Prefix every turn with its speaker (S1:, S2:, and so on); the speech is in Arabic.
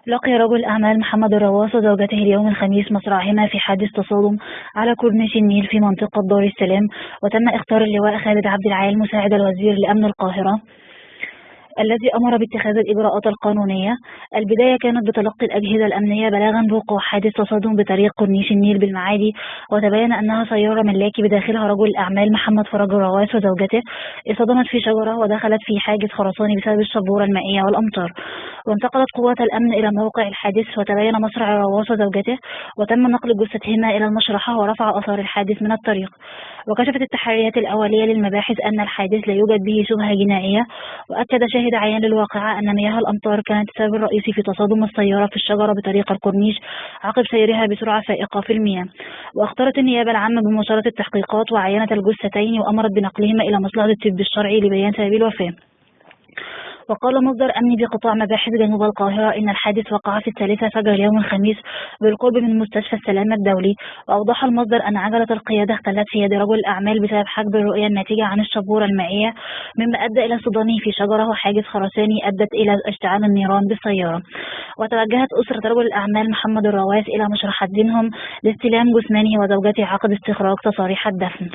S1: لقي رجل الأعمال محمد الرواس وزوجته اليوم الخميس مصرعهما في حادث تصادم على كورنيش النيل في منطقة دار السلام، وتم اختيار اللواء خالد عبد العال مساعد الوزير لأمن القاهرة الذي أمر باتخاذ الإجراءات القانونية. البداية كانت بتلقي الأجهزة الأمنية بلاغا بوقوع حادث تصادم بطريق كورنيش النيل بالمعادي، وتبين أنها سيارة ملاكي بداخلها رجل الأعمال محمد فرج الرواس وزوجته اصطدمت في شجرة ودخلت في حاجز خرساني بسبب الشبورة المائية والأمطار. وانتقلت قوات الأمن إلى موقع الحادث وتبين مصرع الرواس وزوجته، وتم نقل جثتهما إلى المشرحة ورفع آثار الحادث من الطريق. وكشفت التحريات الأولية للمباحث أن الحادث لا يوجد به شبهة جنائية، وأكد شاهد عيان للواقعة أن مياه الأمطار كانت السبب الرئيسي في تصادم السيارة في الشجرة بطريق الكورنيش عقب سيرها بسرعة فائقة في المياه. واختارت النيابة العامة بمواصلة التحقيقات وعينت الجثتين وأمرت بنقلهما إلى مصلحة الطب الشرعي لبيان سبب الوفاة. وقال مصدر أمني بقطاع مباحث جنوب القاهرة إن الحادث وقع في 3 فجر اليوم الخميس بالقرب من مستشفى السلامة الدولي. وأوضح المصدر أن عجلة القيادة اختلت في يد رجل الأعمال بسبب حجب الرؤية الناتجة عن الشبورة المائية، مما أدى إلى اصطدامه في شجرة وحاجز خرساني أدت إلى اشتعال النيران بالسيارة. وتوجهت أسرة رجل الأعمال محمد الرواس إلى مشرحة دينهم لاستلام جثمانه وزوجته عقب استخراج تصاريح الدفن.